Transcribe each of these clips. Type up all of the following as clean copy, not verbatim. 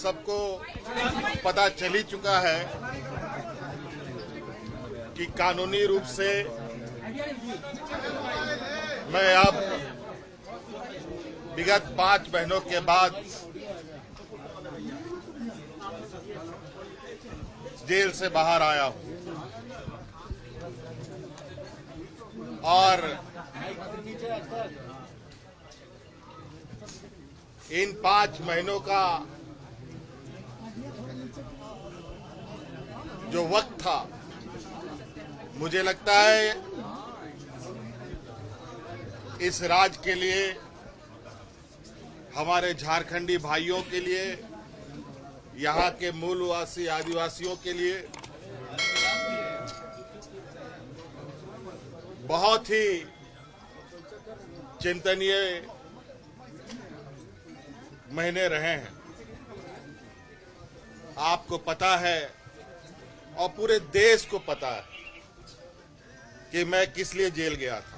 सबको पता चल ही चुका है कि कानूनी रूप से मैं अब विगत 5 महीनों के बाद जेल से बाहर आया हूं और इन 5 महीनों का जो वक्त था, मुझे लगता है इस राज्य के लिए, हमारे झारखंडी भाइयों के लिए, यहाँ के मूलवासी आदिवासियों के लिए बहुत ही चिंतनीय महीने रहे हैं। आपको पता है और पूरे देश को पता है कि मैं किस लिए जेल गया था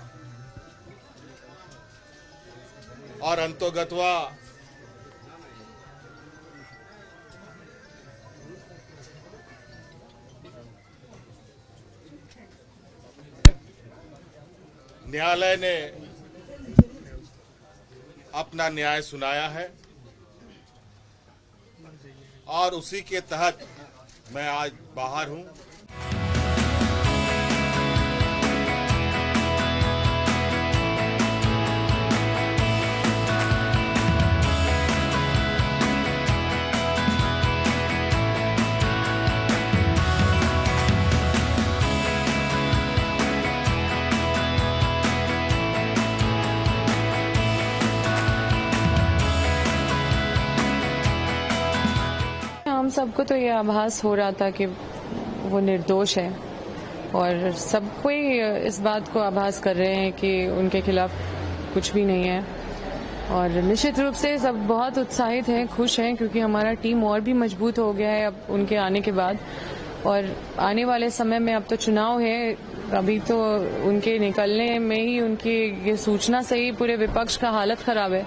और अंतोगत्वा न्यायालय ने अपना न्याय सुनाया है और उसी के तहत मैं आज बाहर हूं। हम सबको तो ये आभास हो रहा था कि वो निर्दोष है और सब कोई इस बात को आभास कर रहे हैं कि उनके खिलाफ कुछ भी नहीं है और निश्चित रूप से सब बहुत उत्साहित हैं, खुश हैं, क्योंकि हमारा टीम और भी मजबूत हो गया है अब उनके आने के बाद। और आने वाले समय में अब तो चुनाव है, अभी तो उनके निकलने में ही उनकी ये सूचना से ही पूरे विपक्ष का हालत खराब है,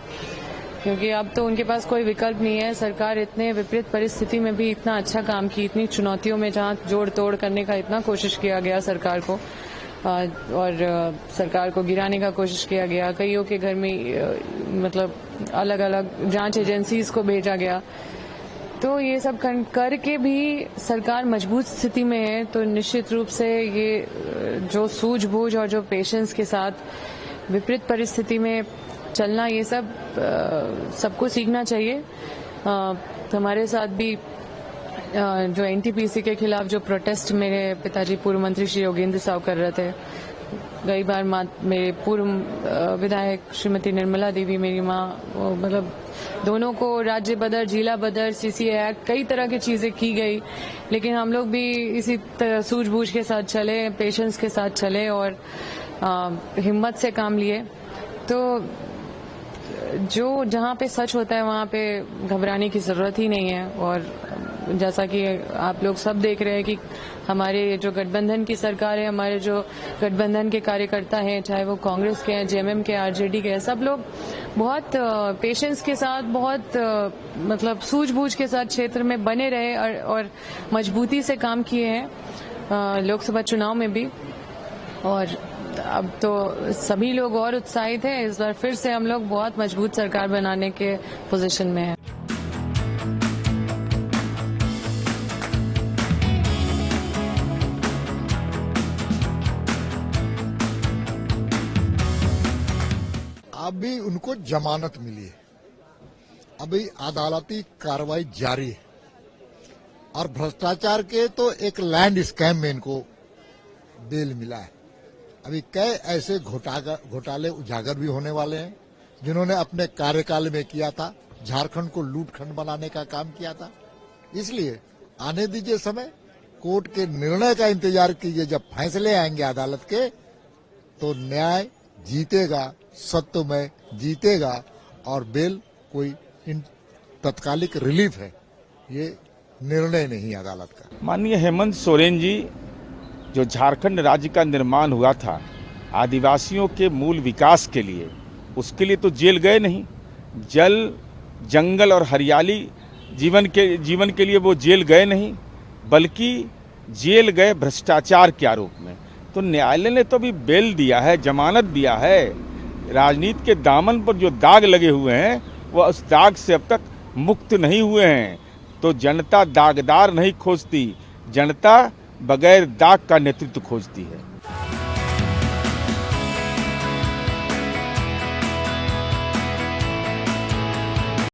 क्योंकि अब तो उनके पास कोई विकल्प नहीं है। सरकार इतने विपरीत परिस्थिति में भी इतना अच्छा काम की, इतनी चुनौतियों में जहां जोड़ तोड़ करने का इतना कोशिश किया गया सरकार को और सरकार को गिराने का कोशिश किया गया, कईयों के घर में मतलब अलग अलग जांच एजेंसीज को भेजा गया, तो ये सब करके भी सरकार मजबूत स्थिति में है। तो निश्चित रूप से ये जो सूझबूझ और जो पेशेंस के साथ विपरीत परिस्थिति में चलना, ये सब सबको सीखना चाहिए। हमारे साथ भी जो एनटीपीसी के खिलाफ जो प्रोटेस्ट मेरे पिताजी पूर्व मंत्री श्री योगेंद्र साहब कर रहे थे, कई बार मेरे पूर्व विधायक श्रीमती निर्मला देवी, मेरी माँ, मतलब दोनों को राज्य बदर, जिला बदर, सीसीए एक्ट, कई तरह की चीजें की गई, लेकिन हम लोग भी इसी सूझबूझ के साथ चले, पेशेंस के साथ चले और हिम्मत से काम लिए। तो जो जहाँ पे सच होता है वहाँ पे घबराने की जरूरत ही नहीं है। और जैसा कि आप लोग सब देख रहे हैं कि हमारे जो गठबंधन की सरकार है, हमारे जो गठबंधन के कार्यकर्ता हैं, चाहे वो कांग्रेस के हैं, जेएमएम के, आरजेडी के हैं, सब लोग बहुत पेशेंस के साथ, बहुत मतलब सूझबूझ के साथ क्षेत्र में बने रहे और मजबूती से काम किए हैं लोकसभा चुनाव में भी। और अब तो सभी लोग और उत्साहित हैं, इस बार फिर से हम लोग बहुत मजबूत सरकार बनाने के पोजीशन में हैं। अभी उनको जमानत मिली है, अभी अदालती कार्रवाई जारी है और भ्रष्टाचार के तो एक लैंड स्कैम में इनको बेल मिला है। अभी कई ऐसे घोटाले उजागर भी होने वाले हैं जिन्होंने अपने कार्यकाल में किया था, झारखंड को लूटखंड बनाने का काम किया था। इसलिए आने दीजिए समय, कोर्ट के निर्णय का इंतजार कीजिए। जब फैसले आएंगे अदालत के तो न्याय जीतेगा, सत्यमय जीतेगा और बेल कोई तत्कालिक रिलीफ है, ये निर्णय नहीं अदालत का। माननीय हेमंत सोरेन जी, जो झारखंड राज्य का निर्माण हुआ था आदिवासियों के मूल विकास के लिए, उसके लिए तो जेल गए नहीं। जल, जंगल और हरियाली जीवन के लिए वो जेल गए नहीं, बल्कि जेल गए भ्रष्टाचार के आरोप में। तो न्यायालय ने तो अभी बेल दिया है, जमानत दिया है। राजनीति के दामन पर जो दाग लगे हुए हैं वो उस दाग से अब तक मुक्त नहीं हुए हैं। तो जनता दागदार नहीं खोजती, जनता बगैर दाग का नेतृत्व खोजती है।